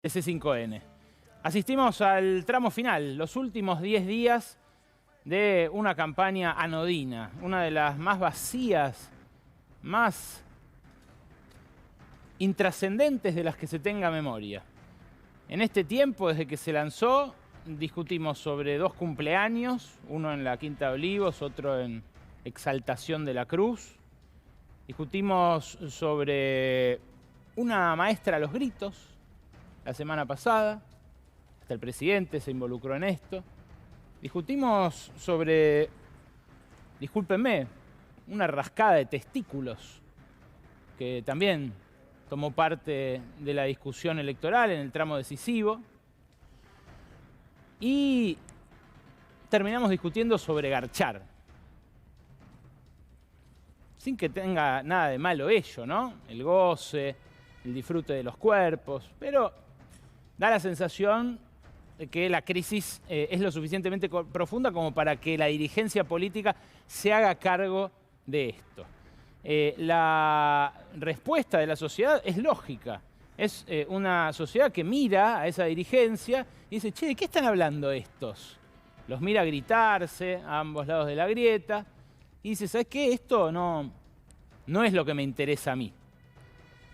C5N. Asistimos al tramo final, los últimos 10 días de una campaña anodina, una de las más vacías, más intrascendentes de las que se tenga memoria. En este tiempo, desde que se lanzó, discutimos sobre 2 cumpleaños, uno en la Quinta de Olivos, otro en Exaltación de la Cruz. Discutimos sobre una maestra a los gritos, la semana pasada, hasta el presidente se involucró en esto. Discutimos sobre, discúlpenme, una rascada de testículos, que también tomó parte de la discusión electoral en el tramo decisivo. Y terminamos discutiendo sobre garchar. Sin que tenga nada de malo ello, ¿no? El goce, el disfrute de los cuerpos, pero da la sensación de que la crisis es lo suficientemente profunda como para que la dirigencia política se haga cargo de esto. La respuesta de la sociedad es lógica. Es una sociedad que mira a esa dirigencia y dice, che, ¿de qué están hablando estos? Los mira gritarse a ambos lados de la grieta y dice, ¿sabes qué? Esto no es lo que me interesa a mí.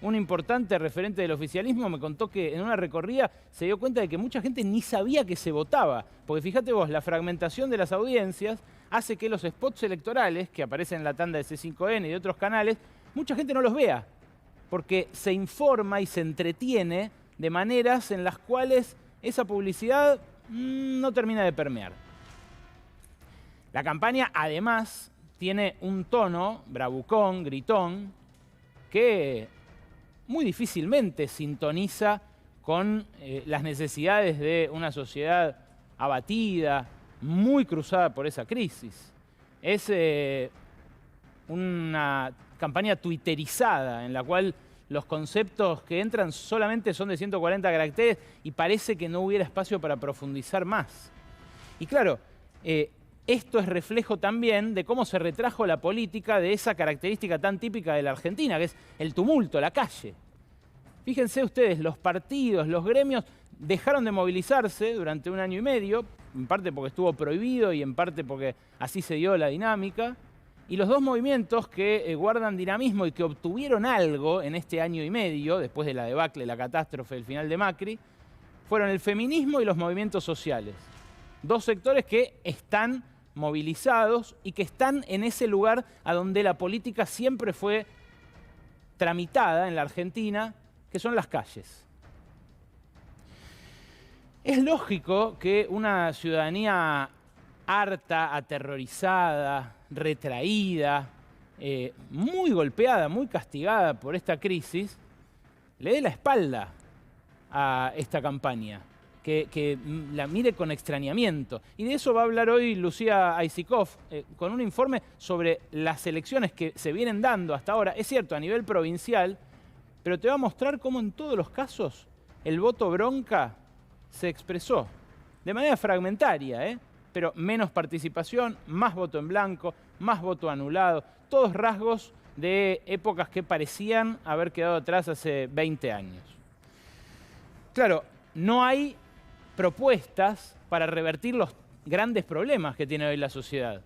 Un importante referente del oficialismo me contó que en una recorrida se dio cuenta de que mucha gente ni sabía que se votaba. Porque fíjate vos, la fragmentación de las audiencias hace que los spots electorales que aparecen en la tanda de C5N y de otros canales, mucha gente no los vea. Porque se informa y se entretiene de maneras en las cuales esa publicidad no termina de permear. La campaña, además, tiene un tono bravucón, gritón, que muy difícilmente sintoniza con las necesidades de una sociedad abatida, muy cruzada por esa crisis. Es una campaña twitterizada en la cual los conceptos que entran solamente son de 140 caracteres y parece que no hubiera espacio para profundizar más. Y claro, esto es reflejo también de cómo se retrajo la política de esa característica tan típica de la Argentina, que es el tumulto, la calle. Fíjense ustedes, los partidos, los gremios dejaron de movilizarse durante 1 año y medio, en parte porque estuvo prohibido y en parte porque así se dio la dinámica. Y los 2 movimientos que guardan dinamismo y que obtuvieron algo en este año y medio, después de la debacle, la catástrofe del final de Macri, fueron el feminismo y los movimientos sociales. 2 sectores que están movilizados y que están en ese lugar a donde la política siempre fue tramitada en la Argentina, que son las calles. Es lógico que una ciudadanía harta, aterrorizada, retraída, muy golpeada, muy castigada por esta crisis, le dé la espalda a esta campaña, que la mire con extrañamiento. Y de eso va a hablar hoy Lucía Aissikov, con un informe sobre las elecciones que se vienen dando hasta ahora. Es cierto, a nivel provincial, pero te va a mostrar cómo en todos los casos el voto bronca se expresó de manera fragmentaria, pero menos participación, más voto en blanco, más voto anulado, todos rasgos de épocas que parecían haber quedado atrás hace 20 años. Claro, no hay propuestas para revertir los grandes problemas que tiene hoy la sociedad.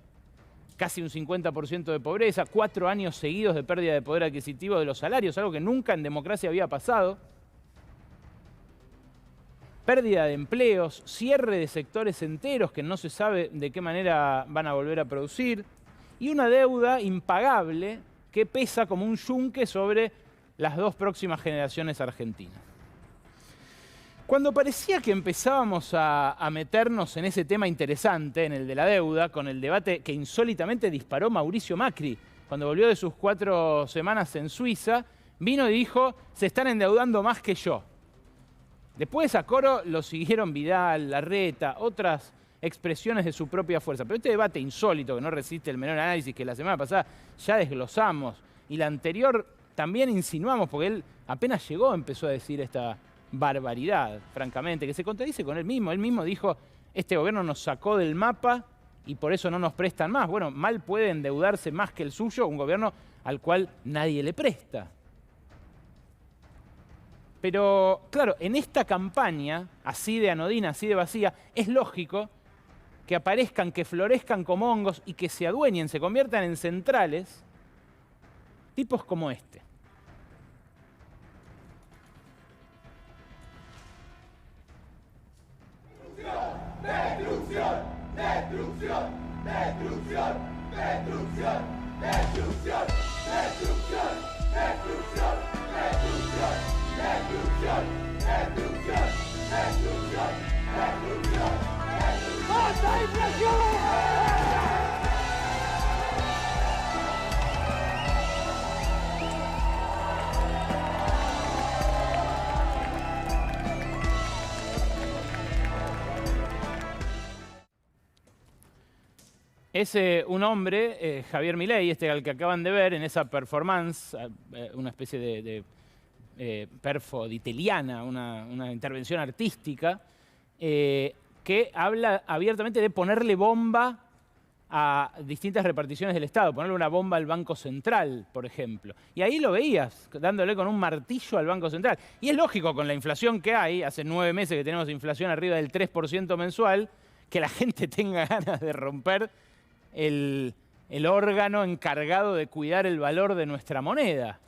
Casi un 50% de pobreza, 4 años seguidos de pérdida de poder adquisitivo de los salarios, algo que nunca en democracia había pasado. Pérdida de empleos, cierre de sectores enteros que no se sabe de qué manera van a volver a producir, y una deuda impagable que pesa como un yunque sobre las 2 próximas generaciones argentinas. Cuando parecía que empezábamos a meternos en ese tema interesante, en el de la deuda, con el debate que insólitamente disparó Mauricio Macri, cuando volvió de sus 4 semanas en Suiza, vino y dijo, se están endeudando más que yo. Después a coro lo siguieron Vidal, Larreta, otras expresiones de su propia fuerza. Pero este debate insólito, que no resiste el menor análisis, que la semana pasada ya desglosamos, y la anterior también insinuamos, porque él apenas llegó empezó a decir esta barbaridad, francamente, que se contradice con él mismo. Él mismo dijo, este gobierno nos sacó del mapa y por eso no nos prestan más. Bueno, mal puede endeudarse más que el suyo un gobierno al cual nadie le presta. Pero, claro, en esta campaña, así de anodina, así de vacía, es lógico que aparezcan, que florezcan como hongos y que se adueñen, se conviertan en centrales, tipos como este. Destrucción, destrucción, destrucción, destrucción, destrucción, destrucción, destrucción, destrucción, destrucción, destrucción, destrucción, destrucción, destrucción. ¡Basta inflación! Es un hombre, Javier Milei, al que acaban de ver en esa performance, una especie de perfo d'italiana, una intervención artística, que habla abiertamente de ponerle bomba a distintas reparticiones del Estado, ponerle una bomba al Banco Central, por ejemplo. Y ahí lo veías, dándole con un martillo al Banco Central. Y es lógico, con la inflación que hay, hace 9 meses que tenemos inflación arriba del 3% mensual, que la gente tenga ganas de romper el órgano encargado de cuidar el valor de nuestra moneda.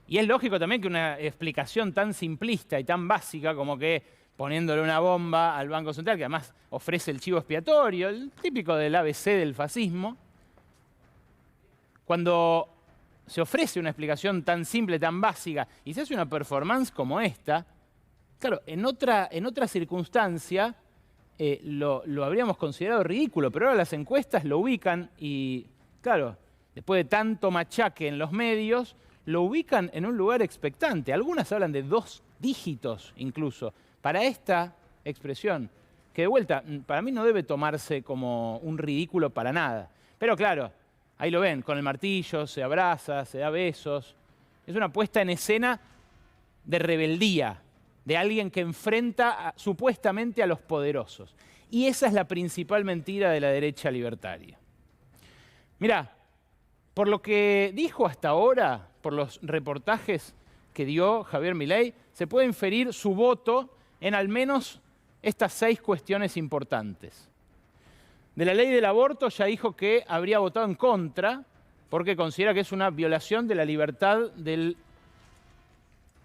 Y es lógico también que una explicación tan simplista y tan básica como que poniéndole una bomba al Banco Central, que además ofrece el chivo expiatorio, el típico del ABC del fascismo, cuando se ofrece una explicación tan simple, tan básica, y se hace una performance como esta, claro, en otra circunstancia lo habríamos considerado ridículo, pero ahora las encuestas lo ubican y, claro, después de tanto machaque en los medios, lo ubican en un lugar expectante. Algunas hablan de 2 dígitos incluso para esta expresión, que de vuelta, para mí no debe tomarse como un ridículo para nada. Pero claro, ahí lo ven, con el martillo, se abraza, se da besos. Es una puesta en escena de rebeldía, de alguien que enfrenta supuestamente a los poderosos. Y esa es la principal mentira de la derecha libertaria. Mirá, por lo que dijo hasta ahora, por los reportajes que dio Javier Milei, se puede inferir su voto en al menos estas 6 cuestiones importantes. De la ley del aborto ya dijo que habría votado en contra porque considera que es una violación de la libertad del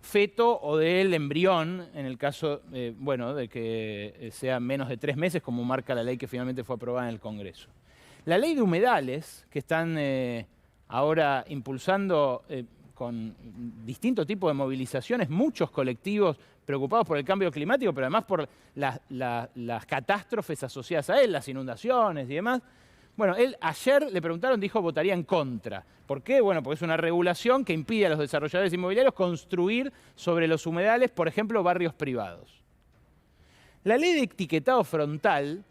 feto o del embrión, en el caso de que sea menos de 3 meses, como marca la ley que finalmente fue aprobada en el Congreso. La ley de humedales, que están ahora impulsando con distintos tipos de movilizaciones, muchos colectivos preocupados por el cambio climático, pero además por las catástrofes asociadas a él, las inundaciones y demás. Bueno, él ayer le preguntaron, dijo votaría en contra. ¿Por qué? Bueno, porque es una regulación que impide a los desarrolladores inmobiliarios construir sobre los humedales, por ejemplo, barrios privados. La ley de etiquetado frontal,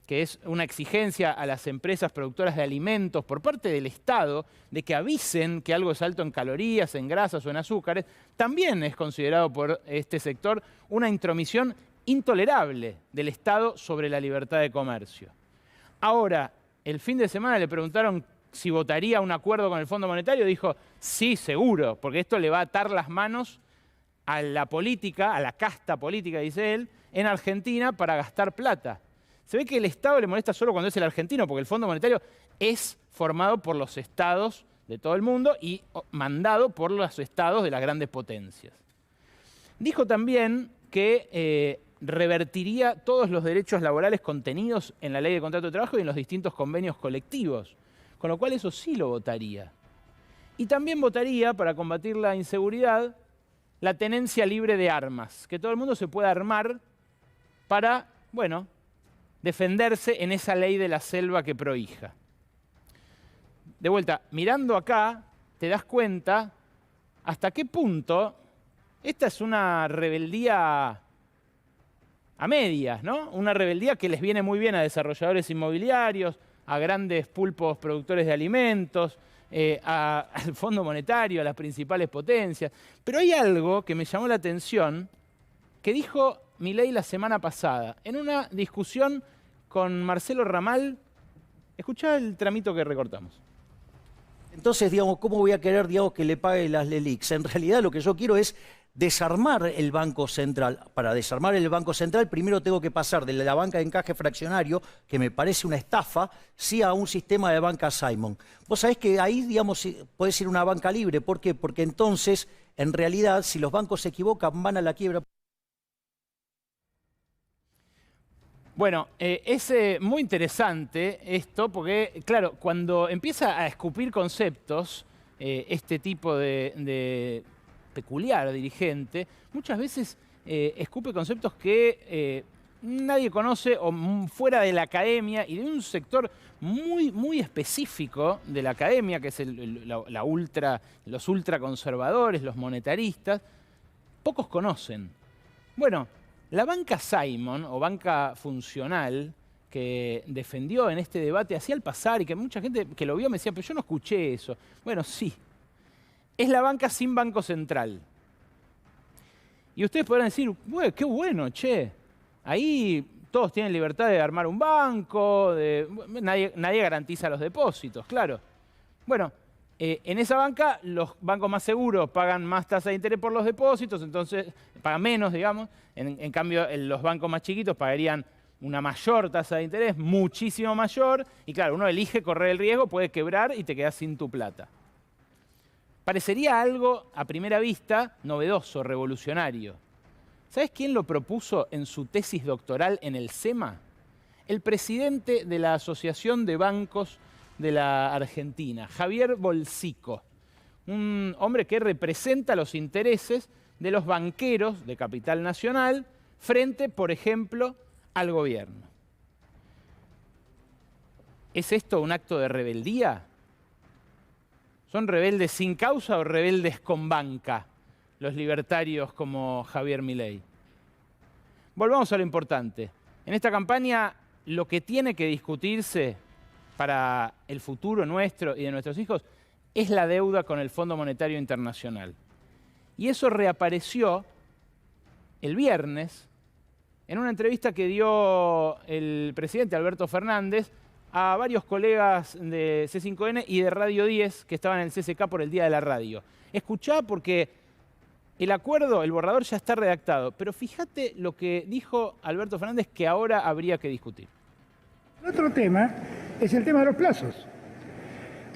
que es una exigencia a las empresas productoras de alimentos por parte del Estado de que avisen que algo es alto en calorías, en grasas o en azúcares, también es considerado por este sector una intromisión intolerable del Estado sobre la libertad de comercio. Ahora, el fin de semana le preguntaron si votaría un acuerdo con el Fondo Monetario, dijo, sí, seguro, porque esto le va a atar las manos a la política, a la casta política, dice él, en Argentina para gastar plata. Se ve que el Estado le molesta solo cuando es el argentino, porque el Fondo Monetario es formado por los estados de todo el mundo y mandado por los estados de las grandes potencias. Dijo también que revertiría todos los derechos laborales contenidos en la Ley de Contrato de Trabajo y en los distintos convenios colectivos, con lo cual eso sí lo votaría. Y también votaría, para combatir la inseguridad, la tenencia libre de armas, que todo el mundo se pueda armar para, bueno, defenderse en esa ley de la selva que prohija. De vuelta, mirando acá, te das cuenta hasta qué punto esta es una rebeldía a medias, ¿no? Una rebeldía que les viene muy bien a desarrolladores inmobiliarios, a grandes pulpos productores de alimentos, al Fondo Monetario, a las principales potencias. Pero hay algo que me llamó la atención que dijo Milei la semana pasada, en una discusión con Marcelo Ramal. Escuchá el tramito que recortamos. Entonces, digamos, ¿cómo voy a querer, digamos, que le pague las LELIQs? En realidad lo que yo quiero es desarmar el Banco Central. Para desarmar el Banco Central, primero tengo que pasar de la banca de encaje fraccionario, que me parece una estafa, sí a un sistema de banca Simon. Vos sabés que ahí, digamos, puede ser una banca libre. ¿Por qué? Porque entonces, en realidad, si los bancos se equivocan, van a la quiebra. Bueno, es muy interesante esto porque, claro, cuando empieza a escupir conceptos, este tipo de peculiar dirigente, muchas veces escupe conceptos que nadie conoce o fuera de la academia y de un sector muy específico de la academia, que es los ultraconservadores, los monetaristas, pocos conocen. Bueno, la banca Simon, o banca funcional, que defendió en este debate así al pasar y que mucha gente que lo vio me decía, pero yo no escuché eso. Bueno, sí. Es la banca sin banco central. Y ustedes podrán decir, qué bueno, che. Ahí todos tienen libertad de armar un banco, nadie garantiza los depósitos, claro. Bueno, en esa banca los bancos más seguros pagan más tasa de interés por los depósitos, entonces pagan menos, digamos. En cambio, los bancos más chiquitos pagarían una mayor tasa de interés, muchísimo mayor, y claro, uno elige correr el riesgo, puede quebrar y te quedas sin tu plata. Parecería algo, a primera vista, novedoso, revolucionario. ¿Sabes quién lo propuso en su tesis doctoral en el SEMA? El presidente de la Asociación de Bancos de la Argentina, Javier Bolsico, un hombre que representa los intereses de los banqueros de capital nacional frente, por ejemplo, al gobierno. ¿Es esto un acto de rebeldía? ¿Son rebeldes sin causa o rebeldes con banca los libertarios como Javier Milei? Volvamos a lo importante. En esta campaña lo que tiene que discutirse para el futuro nuestro y de nuestros hijos es la deuda con el Fondo Monetario Internacional. Y eso reapareció el viernes en una entrevista que dio el presidente Alberto Fernández a varios colegas de C5N y de Radio 10 que estaban en el CCK por el Día de la Radio. Escuchá porque el acuerdo, el borrador ya está redactado, pero fíjate lo que dijo Alberto Fernández que ahora habría que discutir. Otro tema es el tema de los plazos,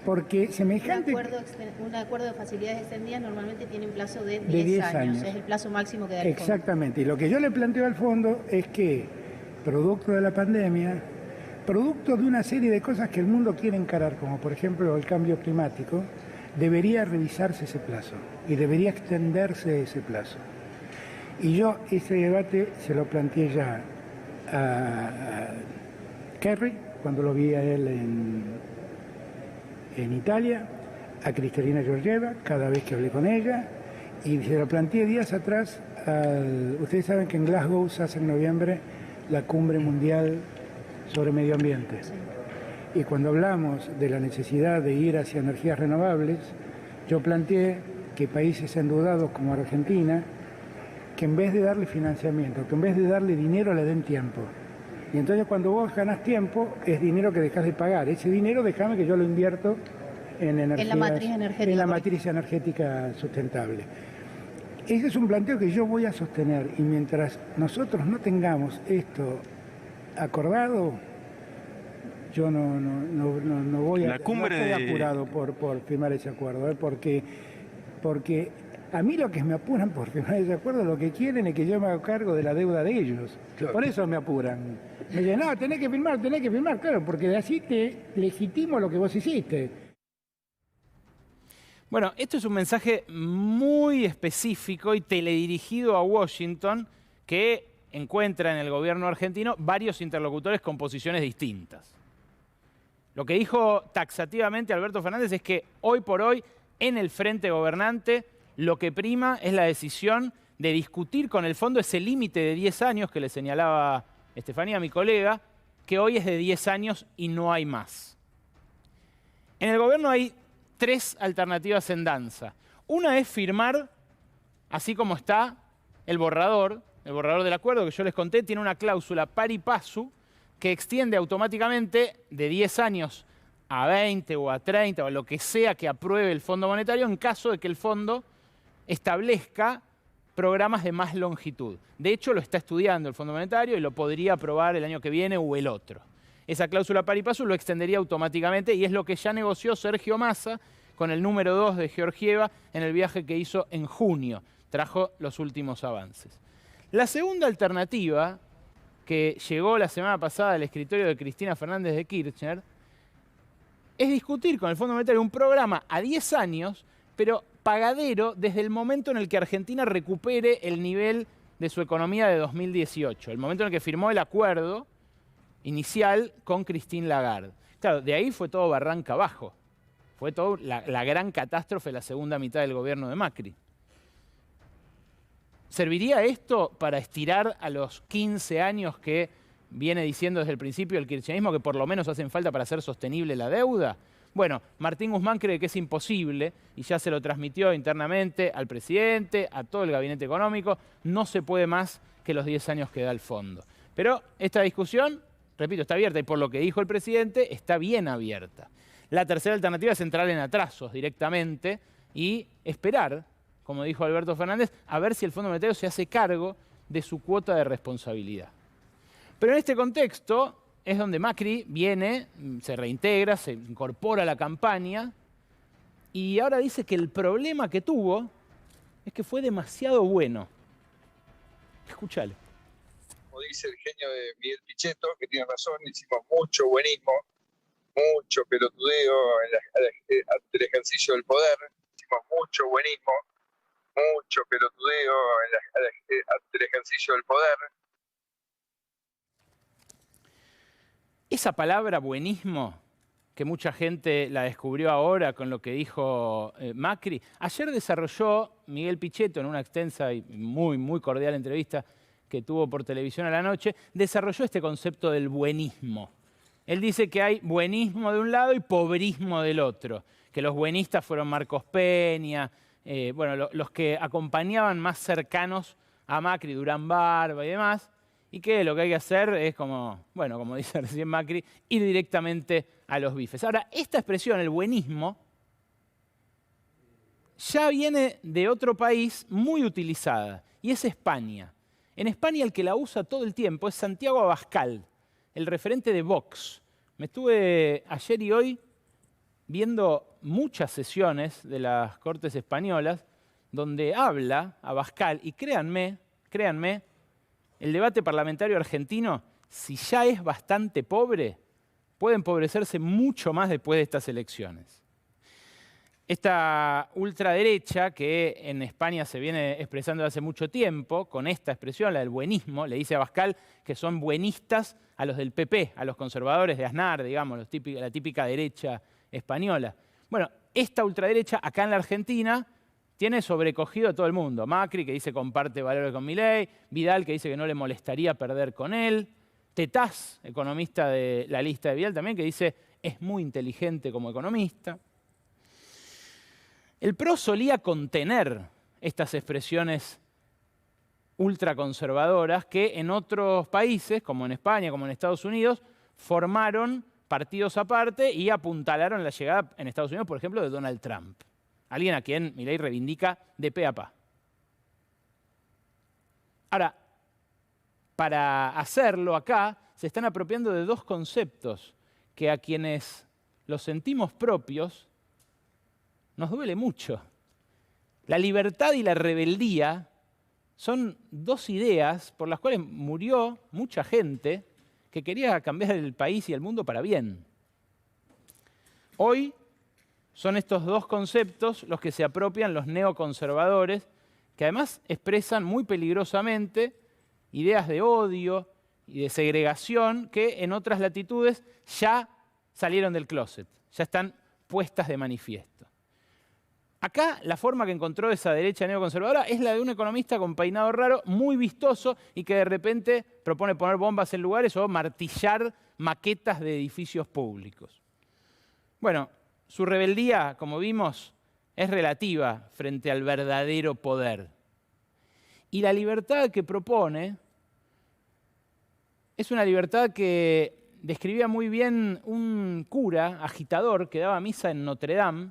porque semejante... Un acuerdo de facilidades extendidas normalmente tiene un plazo de 10 años, es el plazo máximo que da el fondo. Exactamente, y lo que yo le planteo al fondo es que, producto de la pandemia, producto de una serie de cosas que el mundo quiere encarar, como por ejemplo el cambio climático, debería revisarse ese plazo y debería extenderse ese plazo. Y yo ese debate se lo planteé ya a Kerry, cuando lo vi a él en Italia, a Cristalina Georgieva, cada vez que hablé con ella, y se lo planteé días atrás. Ustedes saben que en Glasgow se hace en noviembre la cumbre mundial sobre medio ambiente. Sí. Y cuando hablamos de la necesidad de ir hacia energías renovables, yo planteé que países endeudados como Argentina, que en vez de darle financiamiento, que en vez de darle dinero, le den tiempo. Y entonces cuando vos ganás tiempo, es dinero que dejás de pagar. Ese dinero déjame que yo lo invierto en energías, en la matriz energética sustentable. Ese es un planteo que yo voy a sostener, y mientras nosotros no tengamos esto acordado, yo no voy a... No estoy apurado por firmar ese acuerdo, porque a mí lo que me apuran por firmar ese acuerdo, lo que quieren es que yo me haga cargo de la deuda de ellos. Claro. Por eso me apuran. Me dicen, no, tenés que firmar, claro, porque de así te legitimo lo que vos hiciste. Bueno, esto es un mensaje muy específico y teledirigido a Washington, que encuentra en el gobierno argentino varios interlocutores con posiciones distintas. Lo que dijo taxativamente Alberto Fernández es que hoy por hoy, en el frente gobernante, lo que prima es la decisión de discutir con el fondo ese límite de 10 años que le señalaba Estefanía, mi colega, que hoy es de 10 años y no hay más. En el gobierno hay 3 alternativas en danza. Una es firmar, así como está, el borrador del acuerdo que yo les conté, tiene una cláusula pari passu que extiende automáticamente de 10 años a 20 o a 30 o lo que sea que apruebe el Fondo Monetario en caso de que el fondo establezca programas de más longitud. De hecho, lo está estudiando el Fondo Monetario y lo podría aprobar el año que viene o el otro. Esa cláusula pari passu lo extendería automáticamente y es lo que ya negoció Sergio Massa con el número 2 de Georgieva en el viaje que hizo en junio. Trajo los últimos avances. La segunda alternativa, que llegó la semana pasada al escritorio de Cristina Fernández de Kirchner, es discutir con el Fondo Monetario un programa a 10 años, pero pagadero desde el momento en el que Argentina recupere el nivel de su economía de 2018, el momento en el que firmó el acuerdo inicial con Christine Lagarde. Claro, de ahí fue todo barranca abajo. Fue todo la gran catástrofe de la segunda mitad del gobierno de Macri. ¿Serviría esto para estirar a los 15 años que viene diciendo desde el principio el kirchnerismo que por lo menos hacen falta para hacer sostenible la deuda? Bueno, Martín Guzmán cree que es imposible y ya se lo transmitió internamente al presidente, a todo el gabinete económico. No se puede más que los 10 años que da el fondo. Pero esta discusión, repito, está abierta y por lo que dijo el presidente, está bien abierta. La tercera alternativa es entrar en atrasos directamente y esperar, como dijo Alberto Fernández, a ver si el Fondo Monetario se hace cargo de su cuota de responsabilidad. Pero en este contexto es donde Macri viene, se reintegra, se incorpora a la campaña y ahora dice que el problema que tuvo es que fue demasiado bueno. Escúchalo. Como dice el genio de Miguel Pichetto, que tiene razón, hicimos mucho buenismo, mucho pelotudeo ante el ejercicio del poder, hicimos mucho buenismo, mucho pelotudeo ante el ejercicio del poder. Esa palabra buenismo, que mucha gente la descubrió ahora con lo que dijo Macri, ayer desarrolló Miguel Pichetto en una extensa y muy cordial entrevista que tuvo por televisión a la noche, desarrolló este concepto del buenismo. Él dice que hay buenismo de un lado y pobrismo del otro, que los buenistas fueron Marcos Peña, bueno, los que acompañaban más cercanos a Macri, Durán Barba y demás, y que lo que hay que hacer es como, bueno, como dice recién Macri, ir directamente a los bifes. Ahora, esta expresión, el buenismo, ya viene de otro país muy utilizada, y es España. En España el que la usa todo el tiempo es Santiago Abascal, el referente de Vox. Me estuve ayer y hoy viendo muchas sesiones de las Cortes Españolas donde habla Abascal, y créanme, el debate parlamentario argentino, si ya es bastante pobre, puede empobrecerse mucho más después de estas elecciones. Esta ultraderecha, que en España se viene expresando hace mucho tiempo, con esta expresión, la del buenismo, le dice a Abascal que son buenistas a los del PP, a los conservadores de Aznar, digamos, la típica derecha española. Bueno, esta ultraderecha acá en la Argentina tiene sobrecogido a todo el mundo. Macri, que dice comparte valores con Milei, Vidal, que dice que no le molestaría perder con él, Tetaz, economista de la lista de Vidal también, que dice es muy inteligente como economista. El PRO solía contener estas expresiones ultraconservadoras que en otros países, como en España, como en Estados Unidos, formaron partidos aparte y apuntalaron la llegada en Estados Unidos, por ejemplo, de Donald Trump. Alguien a quien Milei reivindica de pe a pa. Ahora, para hacerlo acá, se están apropiando de dos conceptos que a quienes los sentimos propios nos duele mucho. La libertad y la rebeldía son dos ideas por las cuales murió mucha gente que quería cambiar el país y el mundo para bien. Hoy son estos dos conceptos los que se apropian los neoconservadores, que además expresan muy peligrosamente ideas de odio y de segregación que en otras latitudes ya salieron del closet, ya están puestas de manifiesto. Acá la forma que encontró esa derecha neoconservadora es la de un economista con peinado raro, muy vistoso y que de repente propone poner bombas en lugares o martillar maquetas de edificios públicos. Bueno, su rebeldía, como vimos, es relativa frente al verdadero poder. Y la libertad que propone es una libertad que describía muy bien un cura agitador que daba misa en Notre Dame,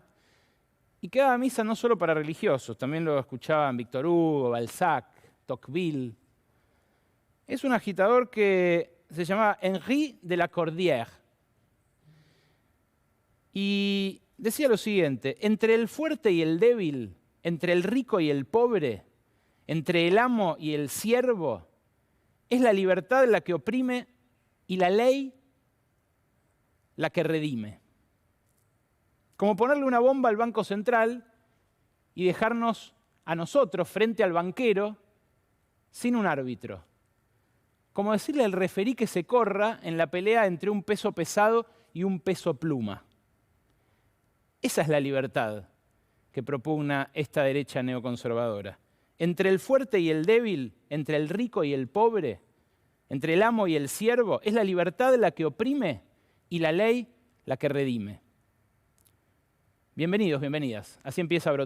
Y que daba misa no solo para religiosos, también lo escuchaban Víctor Hugo, Balzac, Tocqueville. Es un agitador que se llamaba Henri de la Cordière. Y decía lo siguiente: entre el fuerte y el débil, entre el rico y el pobre, entre el amo y el siervo, es la libertad la que oprime y la ley la que redime. Como ponerle una bomba al Banco Central y dejarnos a nosotros frente al banquero sin un árbitro. Como decirle al referí que se corra en la pelea entre un peso pesado y un peso pluma. Esa es la libertad que propugna esta derecha neoconservadora. Entre el fuerte y el débil, entre el rico y el pobre, entre el amo y el siervo, es la libertad la que oprime y la ley la que redime. Bienvenidos, bienvenidas. Así empieza Brote.